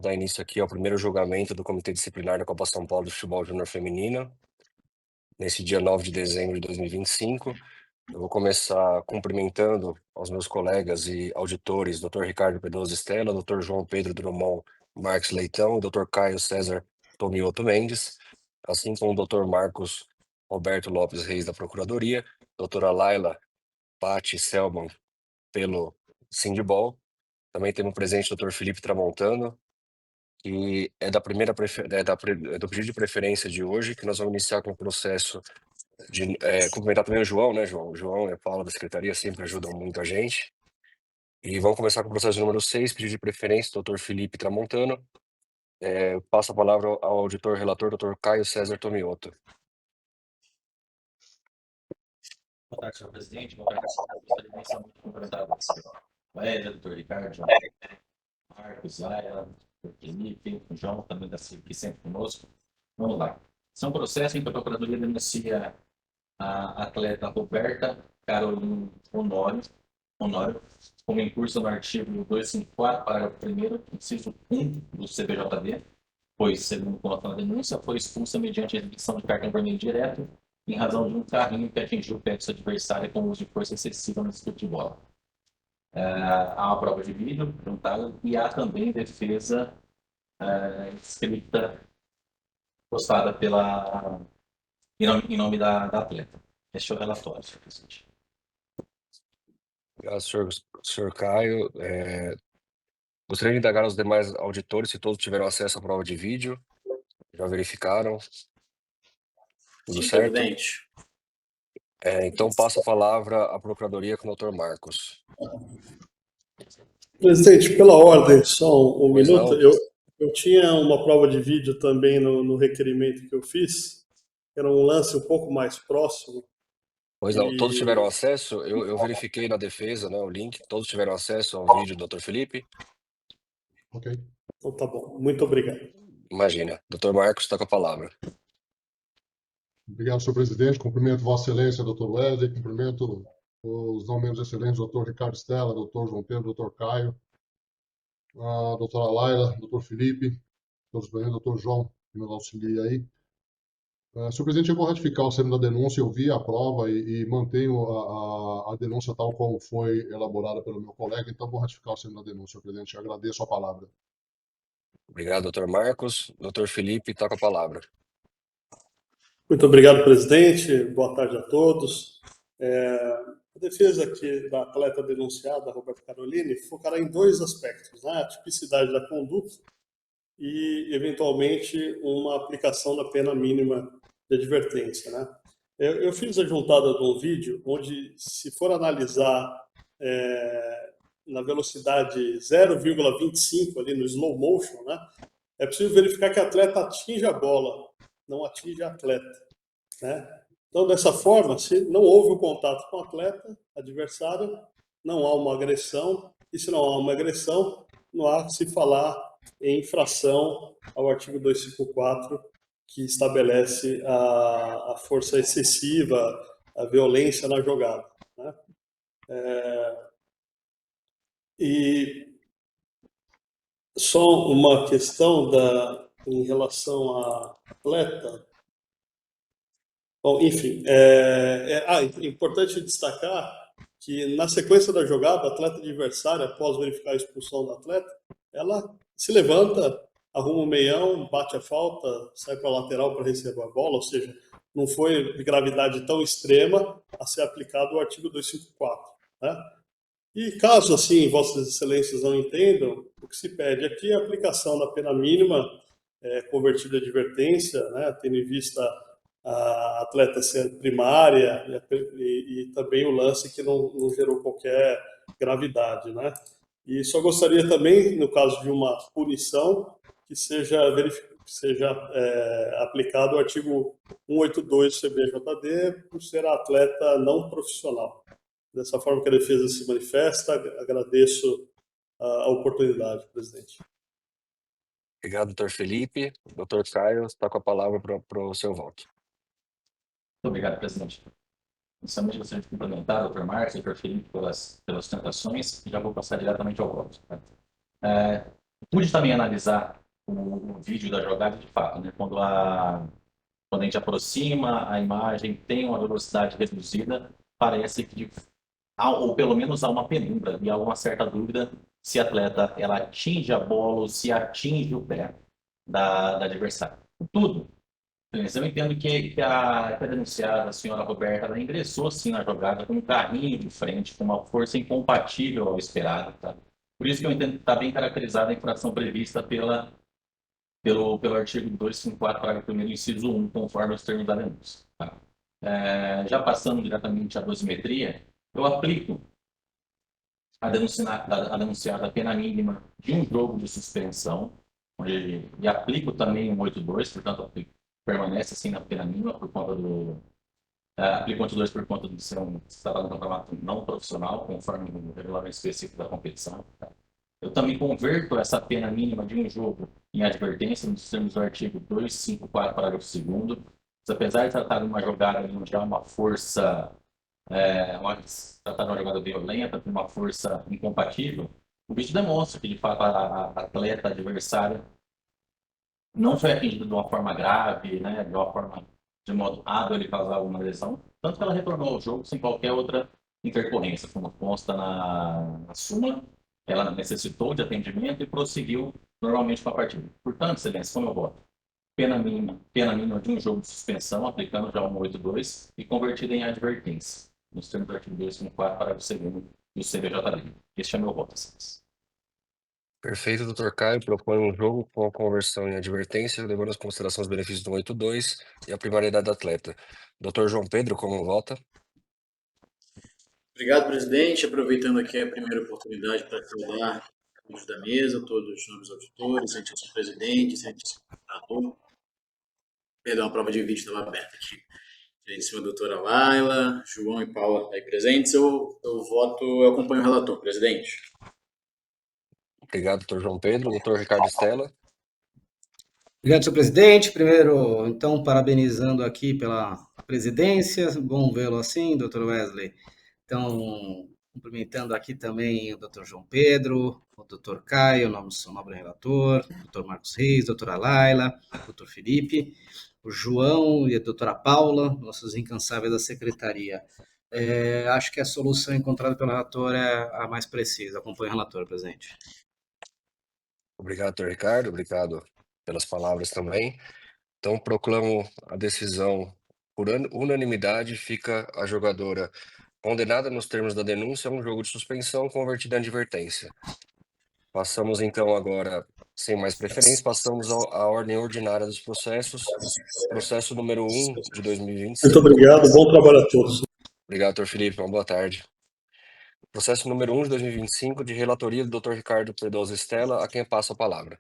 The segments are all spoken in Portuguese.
Dar início aqui ao primeiro julgamento do Comitê Disciplinar da Copa São Paulo de Futebol Júnior Feminino, nesse dia 9 de dezembro de 2025. Eu vou começar cumprimentando aos meus colegas e auditores, Dr. Ricardo Pedroso Stella, Dr. João Pedro Drummond Marques Leitão e Dr. Caio César Tomioto Mendes, assim como o Dr. Marcos Roberto Lopes Reis da Procuradoria, doutora Laila Patti Selman pelo Sindibol. Também temos presente o Dr. Felipe Tramontano, que é da primeira é do pedido de preferência de hoje, que nós vamos iniciar com o processo de cumprimentar também o João, né, João? O João e a Paula da Secretaria sempre ajudam muito a gente. E vamos começar com o processo número 6, pedido de preferência, doutor Felipe Tramontano. Eu passo a palavra ao auditor relator, doutor Caio César Tomioto. Boa tarde, senhor presidente. Boa tarde, gostaria inicialmente de cumprimentar o Lélia, doutor Ricardo, Marcos, Laila, doutor Felipe, o João também da CIP sempre conosco. Vamos lá. São processos em que a Procuradoria denuncia a atleta Roberta Carolina Honório, como em curso no artigo 254, parágrafo 1º, inciso 1 do CPJD, pois, segundo consta na denúncia, foi expulsa mediante a exibição de cartão vermelho direto em razão de um carrinho que atingiu o pé de sua adversária com uso de força excessiva no disputa de bola. Há uma prova de vídeo juntada e há também defesa escrita, postada em nome da atleta. Este é o relatório, senhor presidente. Obrigado, senhor Caio. Gostaria de indagar aos demais auditores se todos tiveram acesso à prova de vídeo. Já verificaram? Tudo Sim, certo? presidente. Então passo a palavra à Procuradoria com o doutor Marcos. Presidente, pela ordem, só um Pois minuto. não? Eu tinha uma prova de vídeo também no requerimento que eu fiz. Era um lance um pouco mais próximo. Pois não, todos tiveram acesso? Eu verifiquei na defesa, né, o link. Todos tiveram acesso ao vídeo do Dr. Felipe? Ok. Então tá bom. Muito obrigado. Imagina. Dr. Marcos está com a palavra. Obrigado, senhor presidente. Cumprimento Vossa Excelência, doutor Wesley. Cumprimento os não menos excelentes, doutor Ricardo Stella, doutor João Pedro, doutor Caio, a doutora Laila, doutor Felipe, todos os presentes, doutor João, que nos auxilia aí. Senhor presidente, eu vou ratificar o termo da denúncia, eu vi a prova e mantenho a denúncia tal como foi elaborada pelo meu colega, então vou ratificar o termo da denúncia, senhor presidente. Eu agradeço a palavra. Obrigado, Dr. Marcos. Dr. Felipe está com a palavra. Muito obrigado, presidente. Boa tarde a todos. A defesa aqui da atleta denunciada, Roberta Caroline, focará em dois aspectos, né? A tipicidade da conduta e, eventualmente, uma aplicação da pena mínima de advertência, né? Eu fiz a juntada de um vídeo onde, se for analisar na velocidade 0,25 ali no slow motion, né? É possível verificar que a atleta atinge a bola, não atinge a atleta, né? Então, dessa forma, se não houve o contato com o atleta adversário, não há uma agressão, e se não há uma agressão, não há que se falar em infração ao artigo 254, que estabelece a força excessiva, a violência na jogada, né? E só uma questão em relação à atleta. Bom, enfim, é importante destacar que, na sequência da jogada, a atleta adversária, após verificar a expulsão da atleta, ela se levanta, arruma o meião, bate a falta, sai para a lateral para receber a bola, ou seja, não foi de gravidade tão extrema a ser aplicado o artigo 254, né? E caso, assim, Vossas Excelências não entendam, o que se pede aqui é a aplicação da pena mínima convertida em advertência, né, tendo em vista a atleta ser primária e também o lance que não gerou qualquer gravidade, né? E só gostaria também, no caso de uma punição, que seja aplicado o artigo 182 do CBJD por ser atleta não profissional. Dessa forma que a defesa se manifesta, agradeço a oportunidade, presidente. Obrigado, Dr. Felipe. Dr. Caio está com a palavra para o seu voto. Muito obrigado, presidente. Inicialmente, gostaria de cumprimentar o Dr. Marcos e o Dr. Felipe pelas tentações e já vou passar diretamente ao voto. pude também analisar o vídeo da jogada de fato, né? Quando a gente aproxima a imagem, tem uma velocidade reduzida, parece que ou pelo menos há uma penumbra e há uma certa dúvida se a atleta ela atinge a bola ou se atinge o pé da adversária. Tudo. Mas eu entendo que a denunciada, a senhora Roberta, ela ingressou sim na jogada com um carrinho de frente, com uma força incompatível ao esperado. Tá? Por isso que eu entendo que está bem caracterizada a infração prevista pelo artigo 254, parágrafo 1º, inciso 1, conforme os termos da denúncia. Tá? Já passando diretamente à dosimetria, eu aplico a denunciada a pena mínima de um jogo de suspensão, e aplico também um 8.2, portanto, permanece assim na pena mínima por conta aplico 8.2 por conta de ser um campeonato não profissional, conforme o regulamento específico da competição. Tá? Eu também converto essa pena mínima de um jogo em advertência, nos termos do artigo 254, parágrafo 2º. Apesar de tratar de uma jogada onde há uma força, tratar de uma jogada violenta, com uma força incompatível, o vídeo demonstra que, de fato, a atleta adversária não foi atingida de uma forma grave, né, de modo hábil ele causar alguma lesão, tanto que ela retornou ao jogo sem qualquer outra intercorrência, como consta na súmula. Ela necessitou de atendimento e prosseguiu normalmente com a partida. Portanto, excelência, como eu voto? Pena mínima de um jogo de suspensão, aplicando já o 182 e convertida em advertência, nos termos do artigo 254, parágrafo 2º do CBJD. Este é meu voto, excelência. Perfeito, doutor Caio. Propõe um jogo com a conversão em advertência, levando em consideração os benefícios do 182 e a primariedade do atleta. Doutor João Pedro, como vota? Obrigado, presidente. Aproveitando aqui a primeira oportunidade para saudar todos da mesa, todos os nobres auditores, excelentíssimo presidente, excelentíssimo relator. Perdão, a prova de vídeo estava aberta aqui. Excelentíssima doutora Laila, João e Paula aí presentes. Eu acompanho o relator, presidente. Obrigado, doutor João Pedro. Doutor Ricardo Stella? Obrigado, senhor presidente. Primeiro, então, parabenizando aqui pela presidência. Bom vê-lo assim, doutor Wesley. Então, cumprimentando aqui também o doutor João Pedro, o doutor Caio, o nobre relator, o doutor Marcos Reis, a doutora Laila, o doutor Felipe, o João e a doutora Paula, nossos incansáveis da secretaria. Acho que a solução encontrada pelo relator é a mais precisa. Acompanho o relator, presidente. Obrigado, doutor Ricardo. Obrigado pelas palavras também. Então, proclamo a decisão por unanimidade. Fica a jogadora condenada nos termos da denúncia a um jogo de suspensão convertida em advertência. Passamos, então, agora, sem mais preferência, passamos à ordem ordinária dos processos. Processo número 1 de 2025. Muito obrigado, bom trabalho a todos. Obrigado, doutor Felipe. Uma boa tarde. Processo número 1 de 2025, de relatoria do Dr. Ricardo Pedrosa Stella, a quem passo a palavra.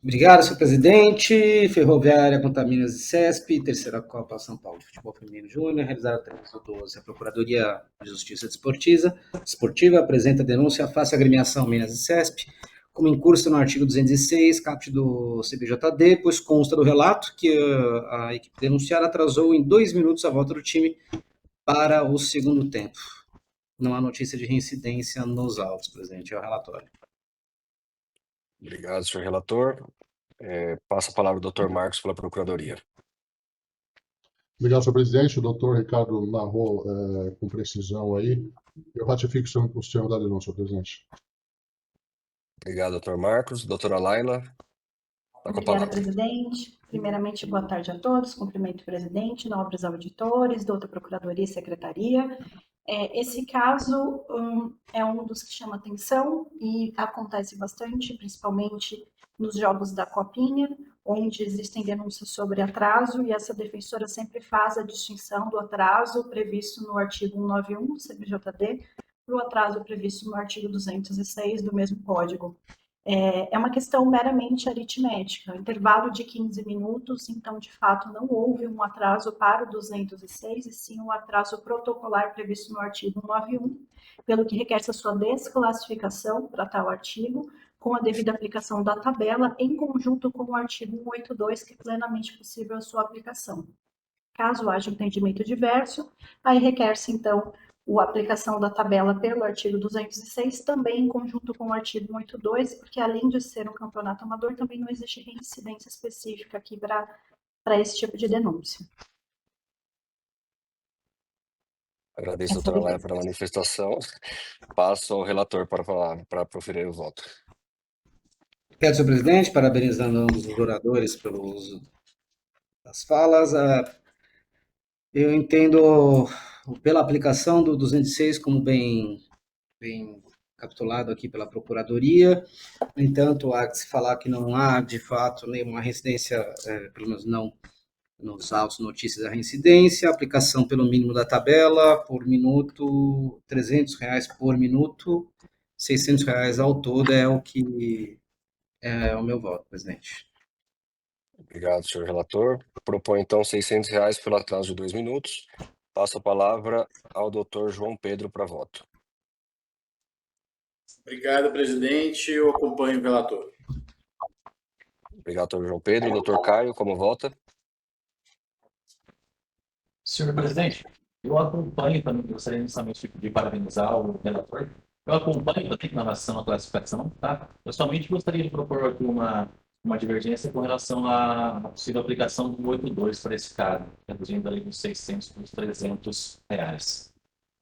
Obrigado, senhor presidente. Ferroviária Contaminas e CESP, terceira Copa São Paulo de Futebol Feminino Júnior, realizada 3/12. A Procuradoria de Justiça Desportiva apresenta denúncia face à agremiação Minas e CESP, como incurso no artigo 206, caput do CBJD, pois consta do relato que a equipe denunciada atrasou em 2 minutos a volta do time para o segundo tempo. Não há notícia de reincidência nos autos, presidente. É o relatório. Obrigado, senhor relator. Passa a palavra ao doutor Marcos pela Procuradoria. Obrigado, senhor presidente. O doutor Ricardo narrou com precisão aí. Eu ratifico o senhor da denúncia, senhor presidente. Obrigado, doutor Marcos. Doutora Laila, está com a Obrigada, palavra. presidente. Primeiramente, boa tarde a todos. Cumprimento o presidente, nobres auditores, doutora Procuradoria e Secretaria. Esse caso é um dos que chama atenção e acontece bastante, principalmente nos jogos da Copinha, onde existem denúncias sobre atraso, e essa defensora sempre faz a distinção do atraso previsto no artigo 191 do CBJD para o atraso previsto no artigo 206 do mesmo código. É uma questão meramente aritmética, intervalo de 15 minutos, então, de fato, não houve um atraso para o 206, e sim um atraso protocolar previsto no artigo 191, pelo que requer a sua desclassificação para tal artigo, com a devida aplicação da tabela, em conjunto com o artigo 182, que é plenamente possível a sua aplicação. Caso haja entendimento diverso, aí requer-se, então, a aplicação da tabela pelo artigo 206, também em conjunto com o artigo 182, porque além de ser um campeonato amador, também não existe reincidência específica aqui para esse tipo de denúncia. Agradeço, Essa doutora Laila, defesa. pela manifestação. Passo ao relator para proferir o voto. Quero, senhor presidente, parabenizando ambos os oradores pelo uso das falas. Eu entendo pela aplicação do 206 como bem capitulado aqui pela Procuradoria. No entanto, há que se falar que não há, de fato, nenhuma reincidência, pelo menos não nos autos notícias da reincidência, aplicação pelo mínimo da tabela, por minuto, R$300 por minuto, R$600 ao todo é o que é o meu voto, presidente. Obrigado, senhor relator. Propõe, então, R$600 pelo atraso de 2 minutos. Passo a palavra ao doutor João Pedro para voto. Obrigado, presidente. Eu acompanho o relator. Obrigado, doutor João Pedro. Doutor Caio, como vota? Senhor presidente, eu acompanho também, gostaria inicialmente de parabenizar o relator. Eu acompanho também com relação à classificação, tá? Eu somente gostaria de propor aqui uma divergência com relação à possível aplicação do 182 para esse caso, reduzindo ali dos 600 para os R$300.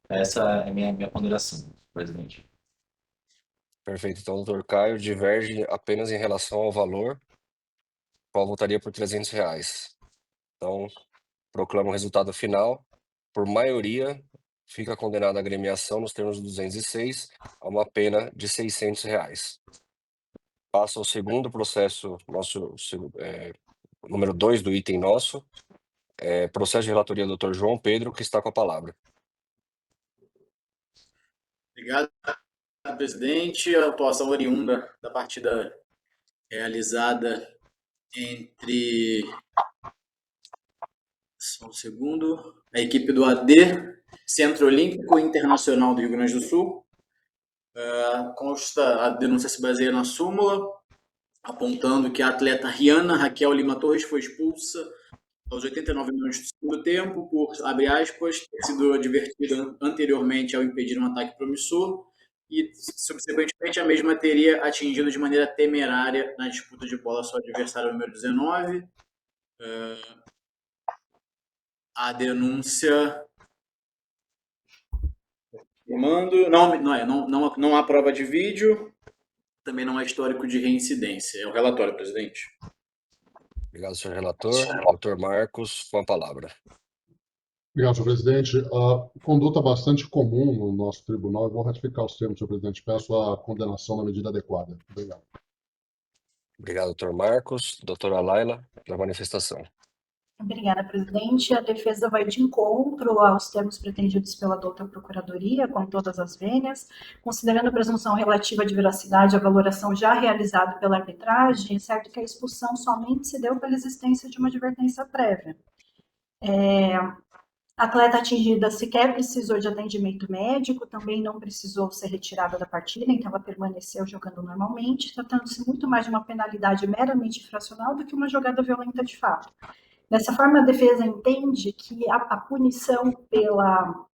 Essa é a minha ponderação, presidente. Perfeito. Então, doutor Caio diverge apenas em relação ao valor, qual votaria por R$300. Então, proclamo o resultado final. Por maioria, fica condenada a agremiação nos termos do 206 a uma pena de R$600. Passo ao segundo processo, número 2 do item nosso, processo de relatoria do Dr. João Pedro, que está com a palavra. Obrigado, presidente. A atuação oriunda da partida realizada entre só um segundo, a equipe do AD, Centro Olímpico Internacional do Rio Grande do Sul. Consta, a denúncia se baseia na súmula, apontando que a atleta Rihanna Raquel Lima Torres foi expulsa aos 89 minutos do segundo tempo por, abre aspas, ter sido advertida anteriormente ao impedir um ataque promissor e, subsequentemente, a mesma teria atingido de maneira temerária na disputa de bola seu adversário número 19. A denúncia... Não há prova de vídeo, também não há histórico de reincidência. É o relatório, presidente. Obrigado, senhor relator. Doutor Marcos, com a palavra. Obrigado, senhor presidente. Conduta bastante comum no nosso tribunal. Eu vou ratificar os termos, senhor presidente. Peço a condenação na medida adequada. Obrigado. Obrigado, doutor Marcos. Doutora Laila, pela manifestação. Obrigada, presidente. A defesa vai de encontro aos termos pretendidos pela douta Procuradoria, com todas as vênias, considerando a presunção relativa de veracidade, a valoração já realizada pela arbitragem, certo que a expulsão somente se deu pela existência de uma advertência prévia. A atleta atingida sequer precisou de atendimento médico, também não precisou ser retirada da partida, então ela permaneceu jogando normalmente, tratando-se muito mais de uma penalidade meramente infracional do que uma jogada violenta de fato. Dessa forma, a defesa entende que a punição pela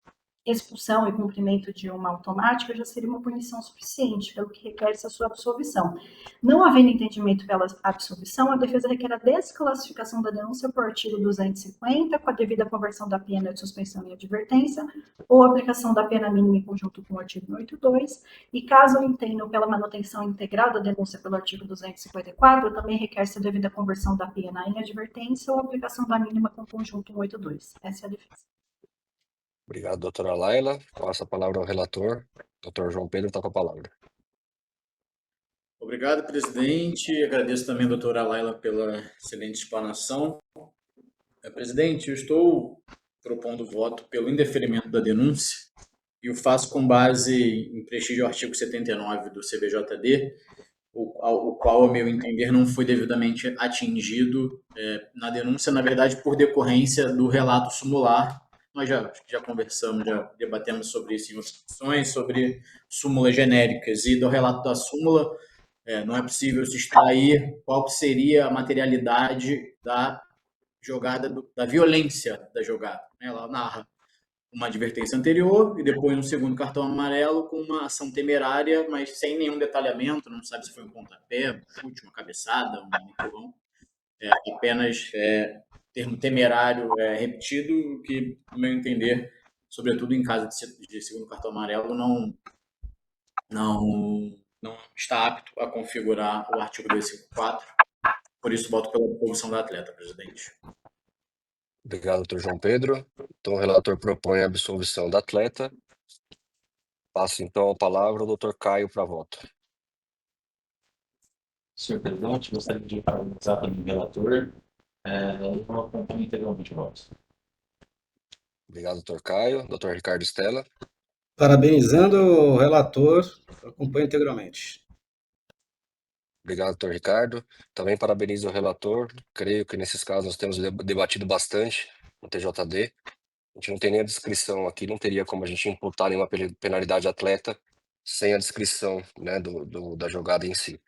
expulsão e cumprimento de uma automática já seria uma punição suficiente, pelo que requer-se a sua absolvição. Não havendo entendimento pela absolvição, a defesa requer a desclassificação da denúncia por artigo 250, com a devida conversão da pena de suspensão em advertência, ou aplicação da pena mínima em conjunto com o artigo 182, e caso entendam pela manutenção integral da denúncia pelo artigo 254, também requer-se a devida conversão da pena em advertência ou aplicação da mínima com o conjunto 182. Essa é a defesa. Obrigado, doutora Laila. Passo a palavra ao relator. Doutor João Pedro, está com a palavra. Obrigado, presidente. Agradeço também a doutora Laila pela excelente explanação. Presidente, eu estou propondo o voto pelo indeferimento da denúncia e o faço com base em prestígio ao artigo 79 do CBJD, o qual, ao meu entender, não foi devidamente atingido na denúncia, na verdade, por decorrência do relato sumular. Nós já conversamos, já debatemos sobre isso em outras discussões, sobre súmulas genéricas, e do relato da súmula não é possível se extrair qual seria a materialidade da jogada, da violência da jogada. Ela narra uma advertência anterior e depois um segundo cartão amarelo com uma ação temerária, mas sem nenhum detalhamento, não sabe se foi um pontapé, um chute, uma cabeçada, um empurrão. Apenas termo temerário repetido, que, no meu entender, sobretudo em caso de segundo cartão amarelo, não está apto a configurar o artigo 254. Por isso, voto pela absolvição da atleta, presidente. Obrigado, doutor João Pedro. Então, o relator propõe a absolvição da atleta. Passo, então, a palavra ao doutor Caio para voto. Senhor presidente, gostaria de parabenizar também o relator. Eu acompanho integralmente o voto. Obrigado, doutor Caio. Doutor Ricardo Stella. Parabenizando o relator, acompanho integralmente. Obrigado, doutor Ricardo. Também parabenizo o relator. Creio que nesses casos nós temos debatido bastante no TJD. A gente não tem nem a descrição aqui, não teria como a gente imputar nenhuma penalidade atleta sem a descrição, né, da jogada em si.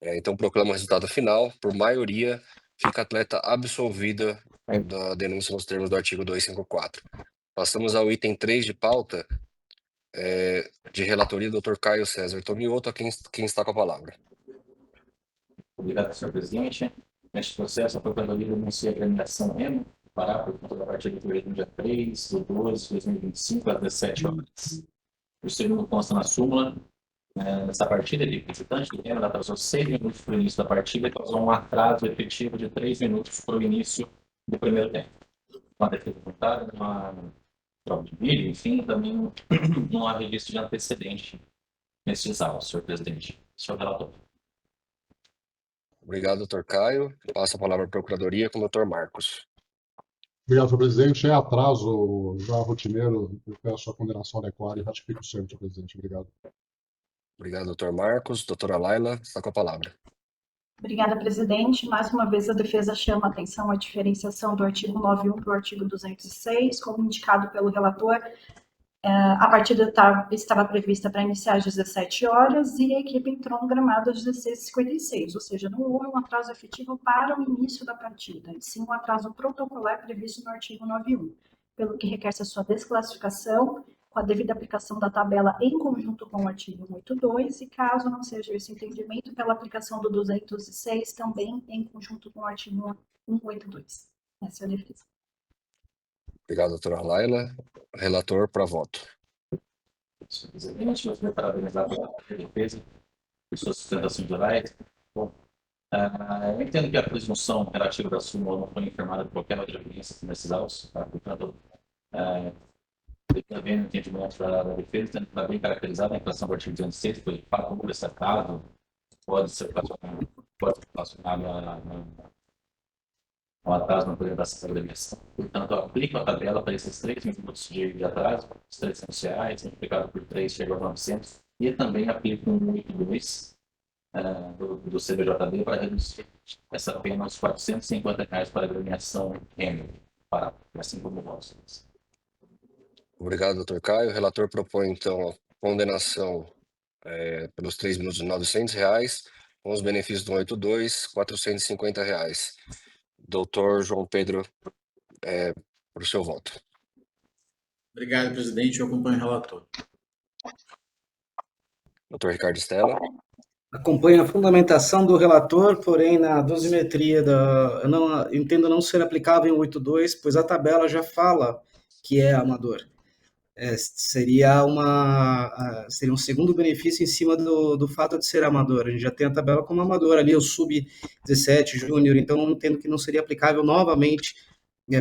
Então, proclamo o resultado final. Por maioria, fica a atleta absolvida da denúncia nos termos do artigo 254. Passamos ao item 3 de pauta, de relatoria do Dr. Caio César Tomioto, a quem está com a palavra. Obrigado, senhor presidente. Neste processo, a Procuradoria denuncia a agremiação Remo, Pará, por conta da partida do dia 3 de 12 de 2025, às 17 horas. O segundo consta na súmula. Nessa partida, ele visitante do Remo atrasou 6 minutos para o início da partida e causou um atraso efetivo de 3 minutos para o início do primeiro tempo. Uma defesa voluntária, uma prova de vídeo, enfim, também não há registro de antecedente nesses autos, senhor presidente. Senhor relator. Obrigado, doutor Caio. Passo a palavra à Procuradoria com o doutor Marcos. Obrigado, senhor presidente. É atraso já rotineiro. Eu peço a condenação adequada e ratifico o senhor presidente. Obrigado. Obrigado, doutor Marcos. Doutora Laila, está com a palavra. Obrigada, presidente. Mais uma vez, a defesa chama a atenção a diferenciação do artigo 91 para o artigo 206, como indicado pelo relator. A partida estava prevista para iniciar às 17 horas e a equipe entrou no gramado às 16h56, ou seja, não houve um atraso efetivo para o início da partida, e sim um atraso protocolar previsto no artigo 91, pelo que requer-se a sua desclassificação com a devida aplicação da tabela em conjunto com o artigo 182, e caso não seja esse entendimento, pela aplicação do 206 também em conjunto com o artigo 182. Essa é a defesa. Obrigado, doutora Laila. Relator, para voto. Senhor presidente, eu vou parabenizar a defesa por suas sustentações orais. Bom, eu entendo que a presunção relativa da súmula não foi informada por qualquer outra evidência nesses autos, tá? Portanto, também no entendimento da defesa, tendo que estar bem caracterizada a infração do artigo 206, foi fato destacado, pode ser relacionado ao atraso na apresentação da agremiação. Portanto, eu aplico a tabela para esses 3 minutos de atraso, os R$300, multiplicado por 3, chega a 900, e também aplico um 182 do CBJD para reduzir essa pena aos R$450 para a agremiação Remo, assim como nós. Obrigado, doutor Caio. O relator propõe, então, a condenação pelos 3 minutos de R$900, com os benefícios do 182, R$450. Doutor João Pedro, para o seu voto. Obrigado, presidente. Eu acompanho o relator. Doutor Ricardo Stella. Acompanho a fundamentação do relator, porém na dosimetria eu não entendo não ser aplicável em 82, pois a tabela já fala que é amador. Seria um segundo benefício em cima do fato de ser amador. A gente já tem a tabela como amador ali, o sub-17 júnior, então eu entendo que não seria aplicável novamente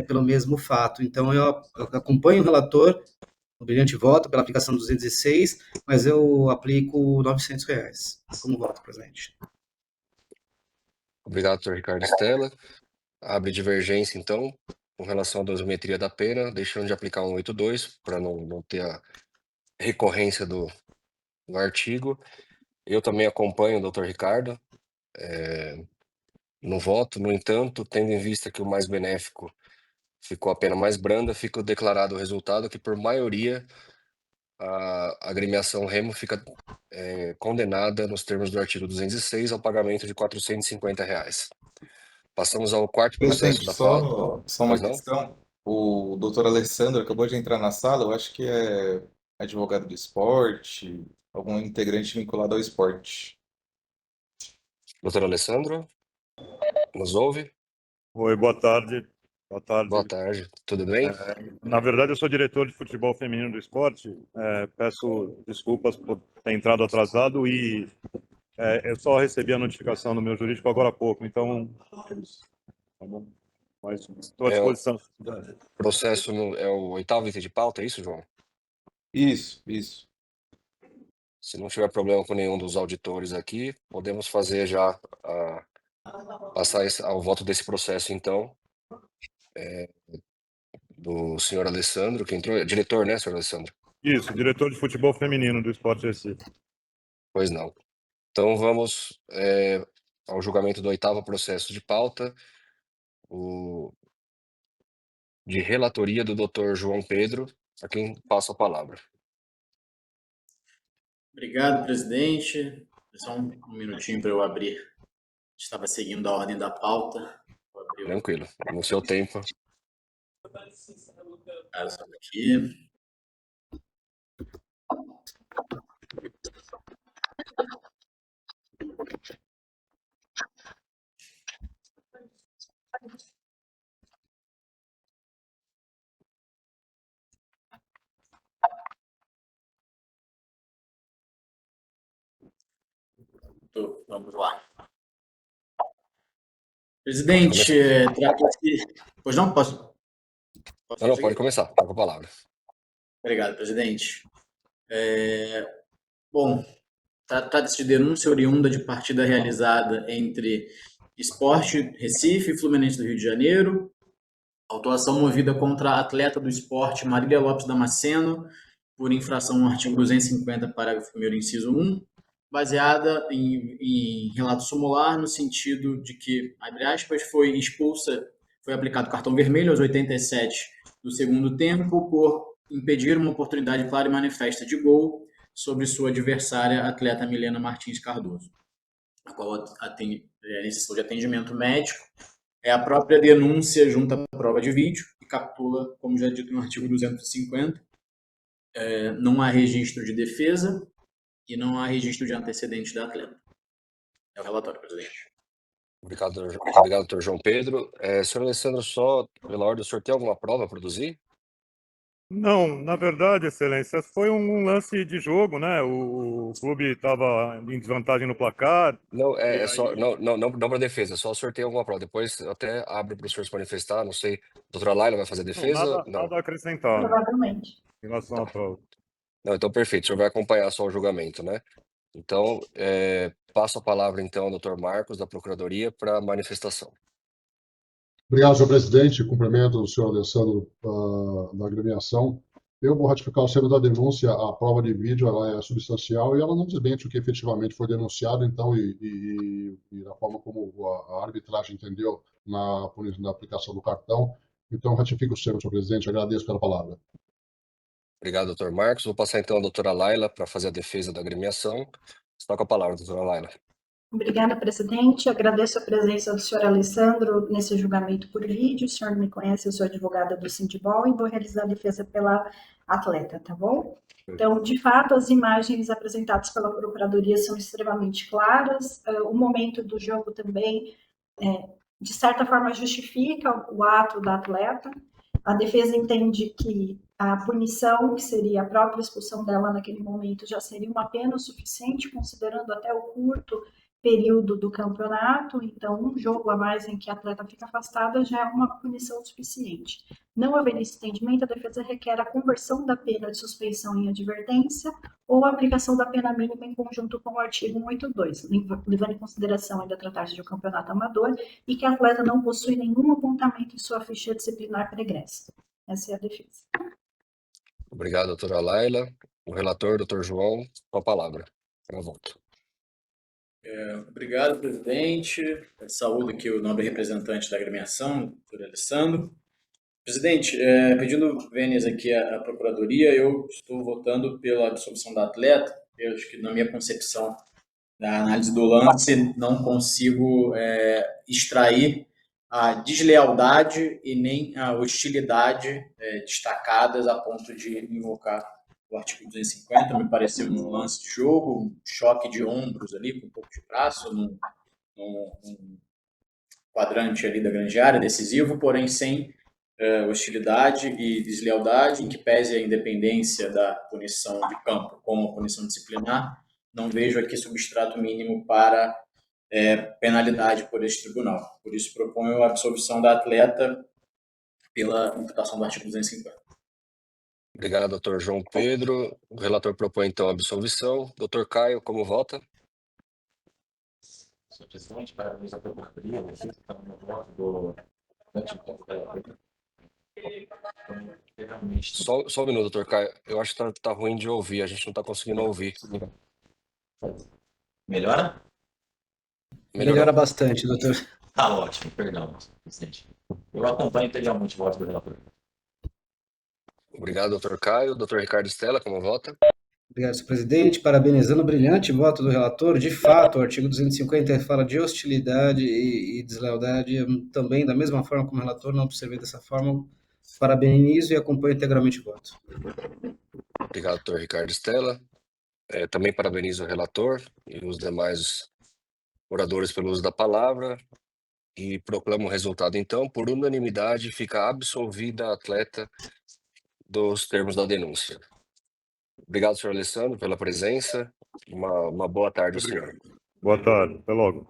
pelo mesmo fato. Então eu acompanho o relator, o brilhante voto pela aplicação dos 216, mas eu aplico R$900 como voto, presidente. Obrigado, doutor Ricardo Stella. Abre divergência, então, com relação à dosimetria da pena, deixando de aplicar 182, para não ter a recorrência do artigo. Eu também acompanho o doutor Ricardo no voto. No entanto, tendo em vista que o mais benéfico ficou a pena mais branda, fica declarado o resultado que, por maioria, a agremiação Remo fica condenada, nos termos do artigo 206, ao pagamento de R$450. Passamos ao quarto processo da pauta. Só uma Pois não? questão. O doutor Alessandro acabou de entrar na sala, eu acho que é advogado de esporte, algum integrante vinculado ao esporte. Doutor Alessandro, nos ouve? Oi, boa tarde. Boa Boa tarde. tarde, tudo bem? Na verdade, eu sou diretor de futebol feminino do esporte. Peço desculpas por ter entrado atrasado e eu só recebi a notificação do meu jurídico agora há pouco, então, tá bom? Mas estou à É, o disposição. processo é o 8º item de pauta, é isso, João? Isso. Se não tiver problema com nenhum dos auditores aqui, podemos fazer já passar ao voto desse processo, então, do senhor Alessandro, que entrou. Diretor, né, senhor Alessandro? Isso, diretor de futebol feminino do Esporte Recife. Pois não. Então vamos ao julgamento do 8º processo de pauta, de relatoria do Dr. João Pedro, a quem passo a palavra. Obrigado, presidente. Só um minutinho para eu abrir. Estava seguindo a ordem da pauta. Vou abrir o Tranquilo, no seu tempo. caso aqui. Vamos lá. Presidente, trata-se... Pois não? Posso Não, pode começar, tá com a palavra. Obrigado, presidente. Bom, trata-se de denúncia oriunda de partida realizada entre Sport Recife e Fluminense do Rio de Janeiro. Autuação movida contra a atleta do esporte Marília Lopes Damasceno, por infração ao artigo 250, parágrafo 1º, inciso 1, baseada em relato sumular, no sentido de que, abre aspas, foi aplicado cartão vermelho aos 87 do segundo tempo por impedir uma oportunidade clara e manifesta de gol sobre sua adversária, atleta Milena Martins Cardoso, a qual necessitou de atendimento médico. É a própria denúncia junto à prova de vídeo e captura, como já dito no artigo 250, não há registro de defesa e não há registro de antecedentes da atleta. É o relatório, presidente. Obrigado, doutor João Pedro. Senhor Alessandro, só pela ordem, o senhor tem alguma prova a produzir? Não, na verdade, excelência, foi um lance de jogo, né? O clube estava em desvantagem no placar. Não, E só, aí- não para defesa, só o senhor tem alguma prova. Depois eu até abro para o senhor se manifestar, não sei. Doutora Laila vai fazer Não, defesa? Não. nada a acrescentar Provavelmente. em relação à prova. Não, então perfeito, o senhor vai acompanhar só o julgamento, né? Então, passo a palavra então ao doutor Marcos, da Procuradoria, para manifestação. Obrigado, senhor presidente. Cumprimento o senhor Alessandro da agremiação. Eu vou ratificar o selo da denúncia. A prova de vídeo ela é substancial e ela não desmente o que efetivamente foi denunciado, então, e da forma como a arbitragem entendeu na aplicação do cartão. Então, ratifico o selo, senhor presidente. Agradeço pela palavra. Obrigado, doutor Marcos. Vou passar então a doutora Laila para fazer a defesa da agremiação. Está com a palavra, doutora Laila. Obrigada, presidente. Agradeço a presença do senhor Alessandro nesse julgamento por vídeo. O senhor me conhece, eu sou advogada do Sindibol e vou realizar a defesa pela atleta, tá bom? Então, de fato, as imagens apresentadas pela Procuradoria são extremamente claras. O momento do jogo também, de certa forma, justifica o ato da atleta. A defesa entende que a punição, que seria a própria expulsão dela naquele momento, já seria uma pena o suficiente, considerando até o curto período do campeonato, então um jogo a mais em que a atleta fica afastada já é uma punição suficiente. Não havendo esse entendimento, a defesa requer a conversão da pena de suspensão em advertência ou a aplicação da pena mínima em conjunto com o artigo 182, levando em consideração ainda tratar-se de um campeonato amador e que a atleta não possui nenhum apontamento em sua ficha disciplinar pregressa. Essa é a defesa. Obrigado, doutora Laila. O relator, doutor João, com a palavra. Para voto. Obrigado, presidente. Saúdo aqui o nobre representante da agremiação, doutor Alessandro. Presidente, pedindo vênias aqui à Procuradoria, eu estou votando pela absolvição da atleta. Eu acho que, na minha concepção da análise do lance, não consigo extrair a deslealdade e nem a hostilidade destacadas a ponto de invocar o artigo 250. Me pareceu um lance de jogo, um choque de ombros ali, com um pouco de braço, num quadrante ali da grande área, decisivo, porém sem hostilidade e deslealdade, em que pese a independência da punição de campo como a punição disciplinar, não vejo aqui substrato mínimo para penalidade por este tribunal. Por isso, proponho a absolvição da atleta pela imputação do artigo 250. Obrigado, doutor João Pedro. O relator propõe, então, a absolvição. Doutor Caio, como vota? Senhor presidente, parabéns à Procuradoria, vocês estão no voto do Só um minuto, doutor Caio. Eu acho que tá ruim de ouvir, a gente não está conseguindo ouvir. Melhora? Melhora bastante, doutor. Tá ótimo, perdão, presidente. Eu acompanho integralmente o voto do relator. Obrigado, doutor Caio. Doutor Ricardo Stella, como vota? Obrigado, senhor presidente. Parabenizando o brilhante voto do relator. De fato, o artigo 250 fala de hostilidade e deslealdade. Também, da mesma forma como o relator, não observei dessa forma. Parabenizo e acompanho integralmente o voto. Obrigado, doutor Ricardo Stella. Também parabenizo o relator e os demais oradores pelo uso da palavra e proclamo o resultado, então. Por unanimidade, fica absolvida a atleta dos termos da denúncia. Obrigado, senhor Alessandro, pela presença. Uma boa tarde, senhor. Boa tarde, até logo.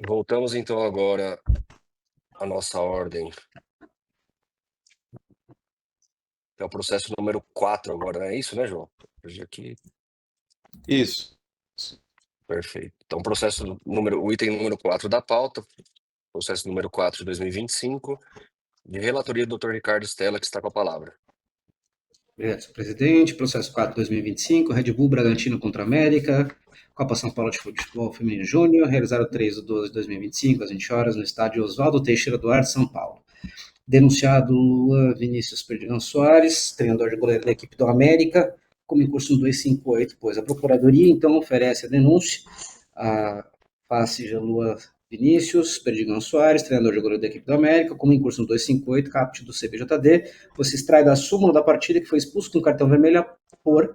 Voltamos, então, agora à nossa ordem. É o processo número 4 agora, não é isso, né, João? Hoje aqui. Isso. Perfeito. Então, o item número 4 da pauta, processo número 4 de 2025, de relatoria do Dr. Ricardo Stella, que está com a palavra. Obrigado, senhor presidente. Processo 4 de 2025, Red Bull Bragantino contra América, Copa São Paulo de Futebol Feminino Júnior, realizado 3/12 de 2025, às 20 horas, no estádio Oswaldo Teixeira Duarte, São Paulo. Denunciado Luan Vinícius Perdigão Soares, treinador de goleiro da equipe do América, como em curso no 258, pois a Procuradoria, então, oferece a denúncia a face de Luan Vinícius Perdigão Soares, treinador de goleiro da equipe do América, como em curso no 258, caput do CBJD, você extrai da súmula da partida que foi expulso com cartão vermelho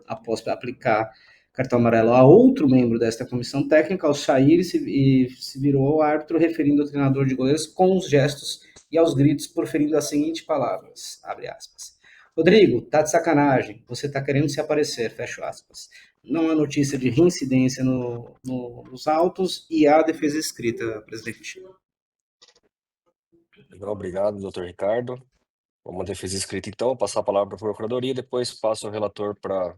após aplicar cartão amarelo a outro membro desta comissão técnica, ao sair e se virou ao árbitro, referindo ao treinador de goleiros com os gestos e aos gritos, proferindo as seguintes palavras, abre aspas. Rodrigo, tá de sacanagem, você tá querendo se aparecer, fecha aspas. Não há notícia de reincidência nos autos e há defesa escrita, presidente. Obrigado, doutor Ricardo. Uma defesa escrita, então, vou passar a palavra para a Procuradoria, depois passo ao relator para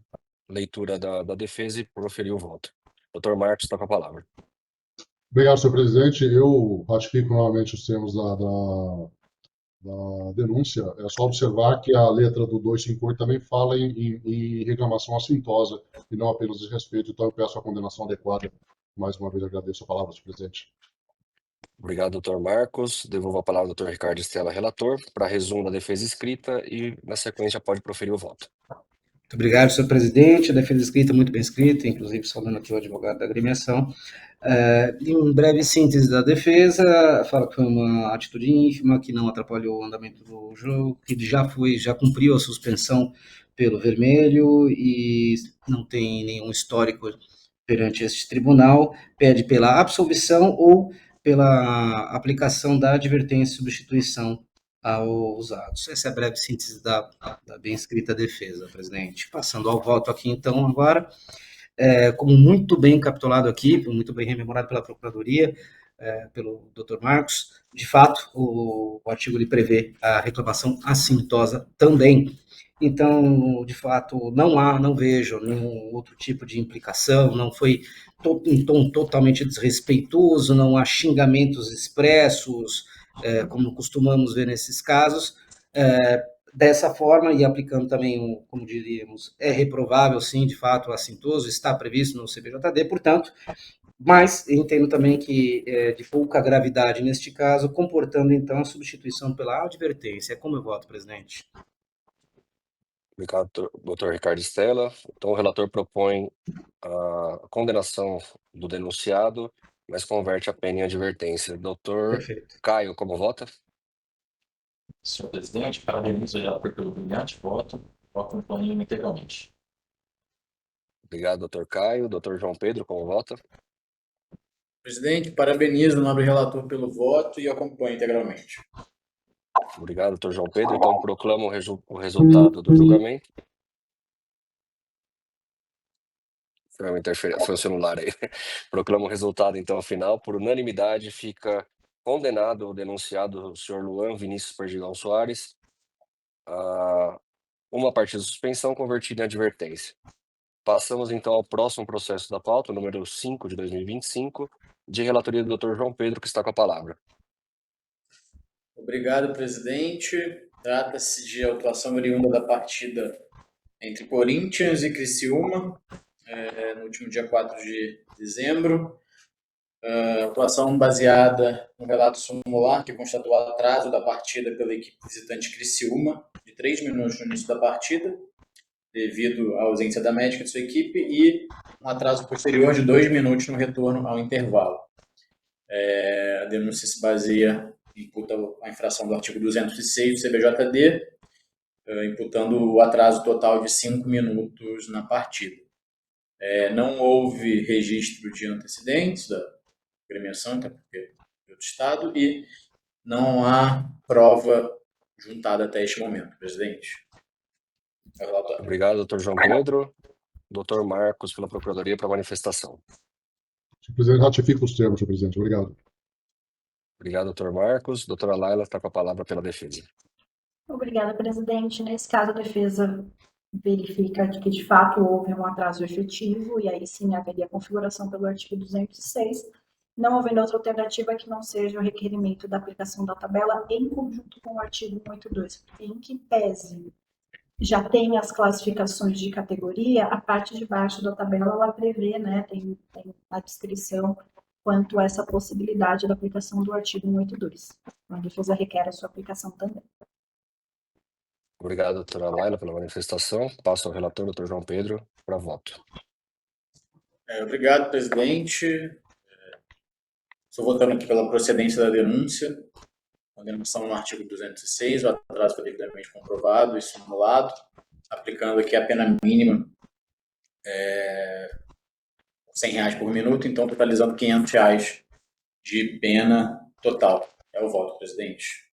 leitura da defesa e proferir o voto. Doutor Marcos, está com a palavra. Obrigado, senhor presidente. Eu ratifico novamente os termos da denúncia. É só observar que a letra do 258 também fala em reclamação assintosa e não apenas desrespeito, então eu peço a condenação adequada. Mais uma vez agradeço a palavra, senhor presidente. Obrigado, doutor Marcos. Devolvo a palavra ao doutor Ricardo Stella, relator, para resumo da defesa escrita e, na sequência, pode proferir o voto. Muito obrigado, senhor presidente. A defesa escrita, muito bem escrita, inclusive saudando aqui o advogado da agremiação. Em breve síntese da defesa, fala que foi uma atitude ínfima, que não atrapalhou o andamento do jogo, que já cumpriu a suspensão pelo vermelho e não tem nenhum histórico perante este tribunal, pede pela absolvição ou pela aplicação da advertência e substituição aos atos. Essa é a breve síntese da bem escrita defesa, presidente. Passando ao voto aqui, então, agora, como muito bem capitulado aqui, muito bem rememorado pela Procuradoria, pelo Dr. Marcos, de fato, o artigo ele prevê a reclamação assintosa também. Então, de fato, não vejo nenhum outro tipo de implicação, não foi um tom totalmente desrespeitoso, não há xingamentos expressos, como costumamos ver nesses casos. Dessa forma, e aplicando também, como diríamos, é reprovável, sim, de fato, assintoso, está previsto no CBJD, portanto, mas entendo também que é de pouca gravidade neste caso, comportando, então, a substituição pela advertência. Como eu voto, presidente? Obrigado, doutor Ricardo Stella. Então, o relator propõe a condenação do denunciado mas converte a pena em advertência. Doutor Perfeito. Caio, como vota? Senhor presidente, parabenizo o relator pelo brilhante voto. Acompanho integralmente. Obrigado, doutor Caio. Doutor João Pedro, como vota? Presidente, parabenizo o nobre relator pelo voto e acompanho integralmente. Obrigado, doutor João Pedro. Então, proclamo o resultado do julgamento. Foi uma interferência, foi o celular aí. Proclamo o resultado, então, final. Por unanimidade, fica condenado o denunciado, o senhor Luan Vinícius Perdigão Soares, a uma partida de suspensão convertida em advertência. Passamos, então, ao próximo processo da pauta, número 5 de 2025, de relatoria do doutor João Pedro, que está com a palavra. Obrigado, presidente. Trata-se de autuação oriunda da partida entre Corinthians e Criciúma, no último dia 4 de dezembro. Atuação baseada no relato sumular, que constatou o atraso da partida pela equipe visitante Criciúma, de 3 minutos no início da partida, devido à ausência da médica de sua equipe, e um atraso posterior de 2 minutos no retorno ao intervalo. A denúncia se baseia, imputa a infração do artigo 206 do CBJD, imputando o atraso total de 5 minutos na partida. Não houve registro de antecedentes da agremiação, até porque é do Estado, e não há prova juntada até este momento, presidente. É o relatório. Obrigado, doutor João Pedro. Doutor Marcos, pela Procuradoria, para a manifestação. Senhor presidente, ratifico os termos, senhor presidente. Obrigado. Obrigado, doutor Marcos. Doutora Laila está com a palavra pela defesa. Obrigada, presidente. Nesse caso, a defesa verifica que, de fato, houve um atraso efetivo e aí sim haveria configuração pelo artigo 206, não havendo outra alternativa que não seja o requerimento da aplicação da tabela em conjunto com o artigo 182, porque em que pese já tem as classificações de categoria, a parte de baixo da tabela ela prevê, né, tem a descrição quanto a essa possibilidade da aplicação do artigo 182. A defesa requer a sua aplicação também. Obrigado, doutora Laila, pela manifestação. Passo ao relator, doutor João Pedro, para voto. Obrigado, presidente. Estou votando aqui pela procedência da denúncia. Condenação no artigo 206, o atraso foi devidamente comprovado e simulado, aplicando aqui a pena mínima R$100 por minuto, então totalizando R$500 de pena total. É o voto, presidente.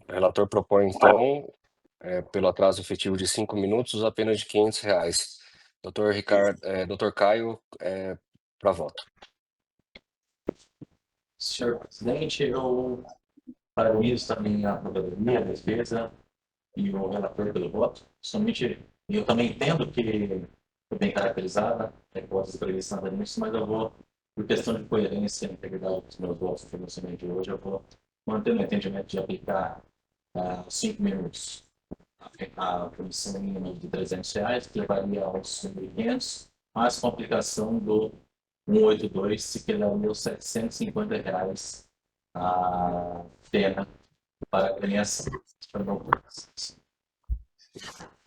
O relator propõe, então, pelo atraso efetivo de 5 minutos, a pena de R$500. Doutor Caio, para voto. Senhor presidente, eu parabenizo também a Procuradoria, a defesa e o relator pelo voto. Somente eu também entendo que foi bem caracterizada a hipótese prevista na denúncia, mas eu vou, por questão de coerência e integridade dos meus votos no financiamento de hoje, eu vou manter o entendimento de aplicar 5 minutos a punição mínima de R$300, que levaria aos R$1.500, mas com a aplicação do 182, se quedaria aos R$750 a pena para a agremiação.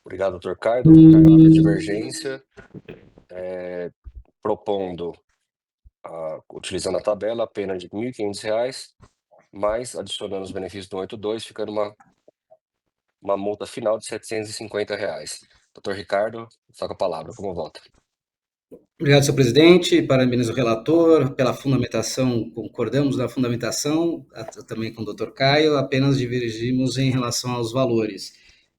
Obrigado, doutor Caio. Doutor Caio, abre divergência, propondo, utilizando a tabela, a pena de R$1.500, mas adicionando os benefícios do 182, ficando uma multa final de R$750. Doutor Ricardo, está com a palavra. Como vota? Obrigado, senhor presidente. Parabenizo o relator pela fundamentação. Concordamos na fundamentação, também com o doutor Caio, apenas divergimos em relação aos valores.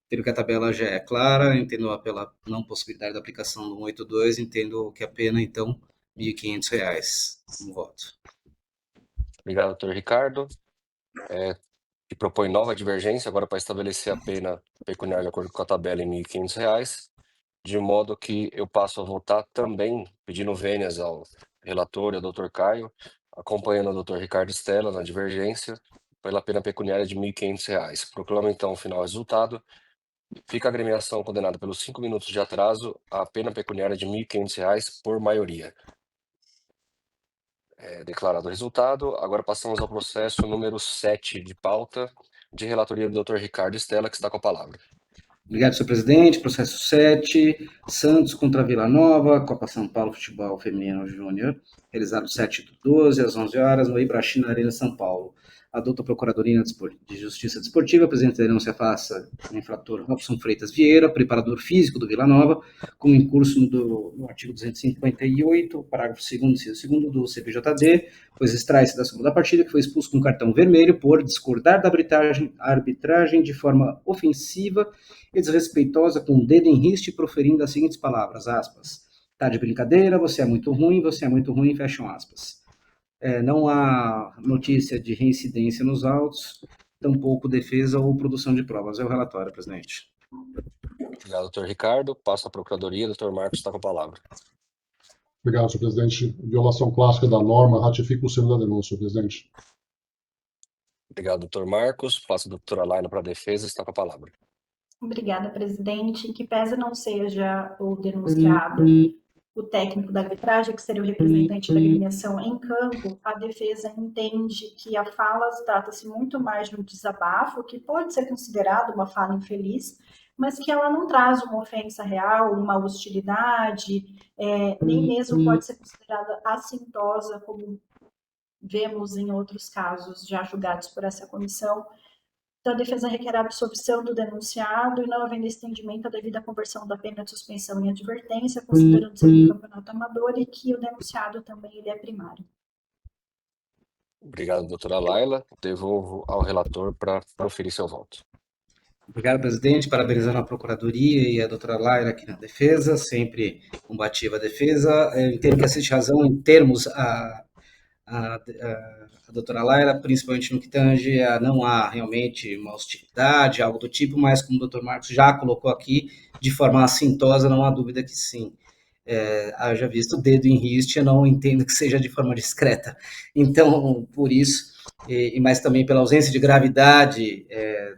Entendo que a tabela já é clara, entendo pela não possibilidade da aplicação do 182, entendo que a pena, então, R$1.500. Um voto. Obrigado, doutor Ricardo. Que propõe nova divergência, agora para estabelecer a pena pecuniária de acordo com a tabela em R$1.500, de modo que eu passo a votar também, pedindo vênias ao relator e ao doutor Caio, acompanhando o doutor Ricardo Stella na divergência, pela pena pecuniária de R$1.500. Proclamo, então, o final resultado. Fica a agremiação condenada pelos 5 minutos de atraso à pena pecuniária de R$1.500 por maioria. Declarado o resultado, agora passamos ao processo número 7 de pauta, de relatoria do Dr. Ricardo Stella, que está com a palavra. Obrigado, senhor presidente. Processo 7, Santos contra Vila Nova, Copa São Paulo Futebol Feminino Júnior, realizado 7/12, às 11 horas, no Ibrachim, na Arena São Paulo. A doutora Procuradora de Justiça Desportiva, presidente da denúncia faça o infrator Robson Freitas Vieira, preparador físico do Vila Nova, com incurso no artigo 258, parágrafo 2º, inciso 2º do CPJD, pois extrai-se da súmula da partida que foi expulso com cartão vermelho por discordar da arbitragem de forma ofensiva e desrespeitosa, com o dedo em riste, proferindo as seguintes palavras, aspas, tá de brincadeira, você é muito ruim, fecham aspas. Não há notícia de reincidência nos autos, tampouco defesa ou produção de provas. É o relatório, presidente. Obrigado, doutor Ricardo. Passo à Procuradoria, doutor Marcos está com a palavra. Obrigado, senhor presidente. Violação clássica da norma, ratifico o selo da denúncia, senhor presidente. Obrigado, doutor Marcos. Passo a doutora Laila para a defesa, está com a palavra. Obrigada, presidente. Em que pese não seja o denunciado o técnico da arbitragem, que seria o representante da agremiação em campo, a defesa entende que a fala trata-se muito mais de um desabafo, que pode ser considerado uma fala infeliz, mas que ela não traz uma ofensa real, uma hostilidade, nem mesmo pode ser considerada assintosa, como vemos em outros casos já julgados por essa comissão. Então, a defesa requer a absolvição do denunciado e, não havendo estendimento, a devida conversão da pena de suspensão em advertência, considerando ser um campeonato amador e que o denunciado também ele é primário. Obrigado, doutora Laila. Devolvo ao relator para proferir seu voto. Obrigado, presidente. Parabenizando a Procuradoria e a doutora Laila aqui na defesa, sempre combativa a defesa. Eu entendo que assiste razão em termos a doutora Laila, principalmente no que tange a não há realmente uma hostilidade, algo do tipo, mas como o doutor Marcos já colocou aqui, de forma assintosa, não há dúvida que sim. Haja visto o dedo em riste, eu não entendo que seja de forma discreta. Então, por isso, mas também pela ausência de gravidade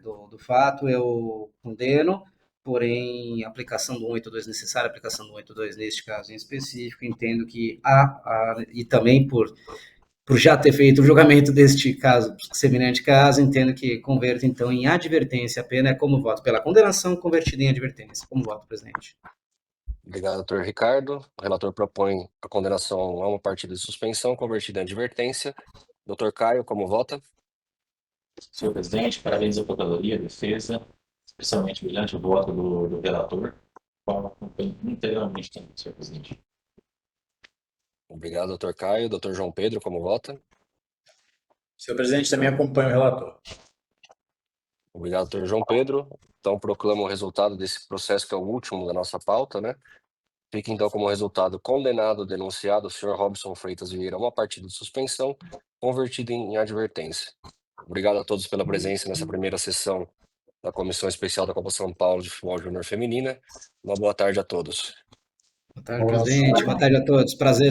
do fato, eu condeno, porém, a aplicação do 182 necessária, a aplicação do 182 neste caso em específico, entendo que e também por já ter feito o julgamento deste caso, semelhante caso, entendo que converto, então, em advertência a pena, é como voto pela condenação convertida em advertência. Como voto, presidente. Obrigado, doutor Ricardo. O relator propõe a condenação a uma partida de suspensão convertida em advertência. Doutor Caio, como vota? Senhor presidente, parabéns à Procuradoria, à defesa, especialmente brilhante o voto do relator, qual acompanho integralmente também, senhor presidente. Obrigado, doutor Caio. Doutor João Pedro, como vota? Senhor presidente, também acompanho o relator. Obrigado, doutor João Pedro. Então, proclamo o resultado desse processo, que é o último da nossa pauta, né? Fica, então, como resultado condenado o denunciado, o senhor Robson Freitas Vieira, a uma partida de suspensão, convertida em advertência. Obrigado a todos pela presença nessa primeira sessão da Comissão Especial da Copa São Paulo de Futebol Júnior Feminina. Uma boa tarde a todos. Boa tarde, presidente. Boa tarde a todos. Prazer.